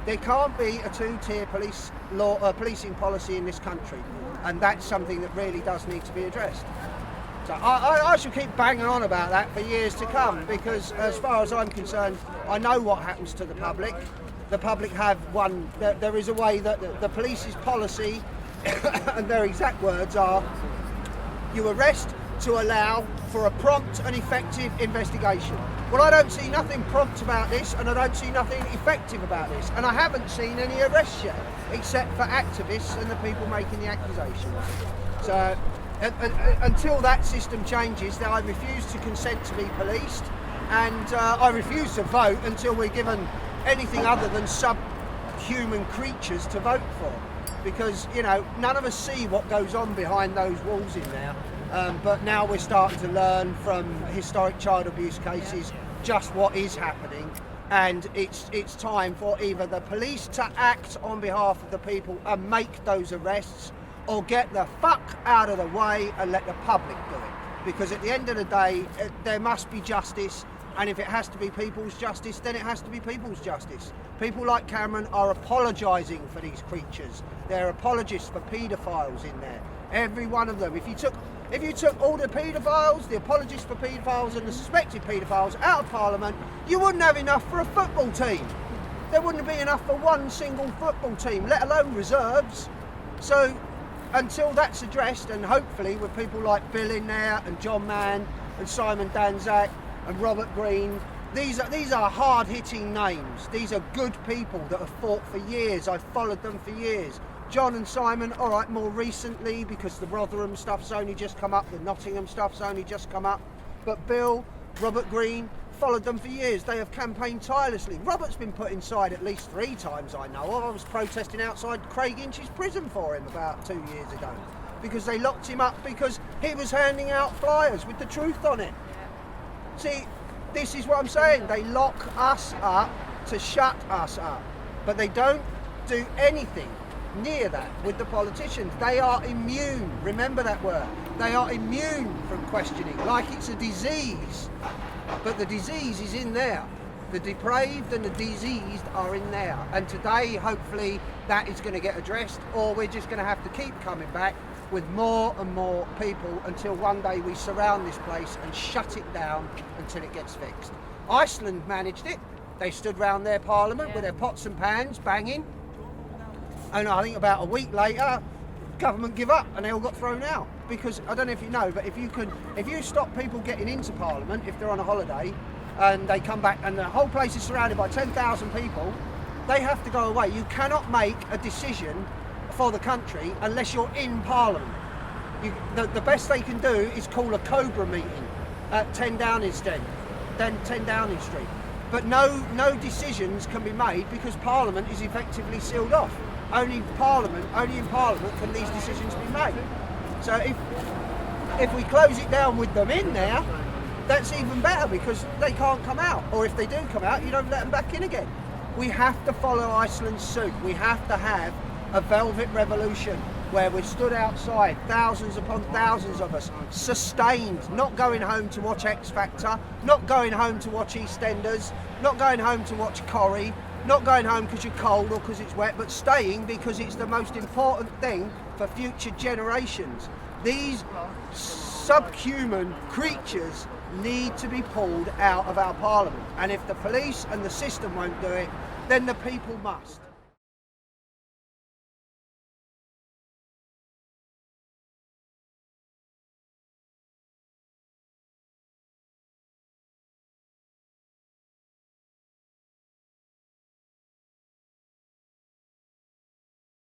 There can't be a two-tier policing policy in this country, and that's something that really does need to be addressed. So I shall keep banging on about that for years to come, because as far as I'm concerned, I know what happens to the public. The public have one, there is a way that the police's policy, and their exact words are, you arrest to allow for a prompt and effective investigation. Well, I don't see nothing prompt about this, and I don't see nothing effective about this, and I haven't seen any arrests yet, except for activists and the people making the accusations. So until that system changes, then I refuse to consent to be policed, and I refuse to vote until we're given anything other than subhuman creatures to vote for, because, you know, none of us see what goes on behind those walls in there. But now we're starting to learn from historic child abuse cases just what is happening, and it's time for either the police to act on behalf of the people and make those arrests, or get the fuck out of the way and let the public do it. Because at the end of the day, there must be justice, and if it has to be people's justice, then it has to be people's justice. People like Cameron are apologising for these creatures. They're apologists for paedophiles in there. Every one of them. If you took all the paedophiles, the apologists for paedophiles and the suspected paedophiles out of Parliament, you wouldn't have enough for a football team. There wouldn't be enough for one single football team, let alone reserves. So until that's addressed, and hopefully with people like Bill in there, and John Mann, and Simon Danczak, and Robert Green, these are hard-hitting names. These are good people that have fought for years. I've followed them for years. John and Simon, all right, more recently, because the Rotherham stuff's only just come up, the Nottingham stuff's only just come up. But Bill, Robert Green, followed them for years. They have campaigned tirelessly. Robert's been put inside at least 3 times, I know of. I was protesting outside Craig Inch's prison for him about 2 years ago, because they locked him up because he was handing out flyers with the truth on it. See, this is what I'm saying. They lock us up to shut us up, but they don't do anything near that with the politicians. They are immune. Remember that word. They are immune from questioning, like it's a disease. But the disease is in there. The depraved and the diseased are in there. And today, hopefully, that is going to get addressed, or we're just going to have to keep coming back with more and more people until one day we surround this place and shut it down until it gets fixed. Iceland managed it. They stood round their parliament with their pots and pans banging, and I think about a week later, government give up and they all got thrown out. Because I don't know if you know, but if you stop people getting into Parliament if they're on a holiday, and they come back and the whole place is surrounded by 10,000 people, they have to go away. You cannot make a decision for the country unless you're in Parliament. The best they can do is call a Cobra meeting at 10 Downing Street, but no decisions can be made because Parliament is effectively sealed off. Only in Parliament can these decisions be made. So if we close it down with them in there, that's even better, because they can't come out. Or if they do come out, you don't let them back in again. We have to follow Iceland's suit. We have to have a velvet revolution where we're stood outside, thousands upon thousands of us, sustained, not going home to watch X Factor, not going home to watch EastEnders, not going home to watch Corrie, not going home because you're cold or because it's wet, but staying because it's the most important thing for future generations. These subhuman creatures need to be pulled out of our Parliament. And if the police and the system won't do it, then the people must.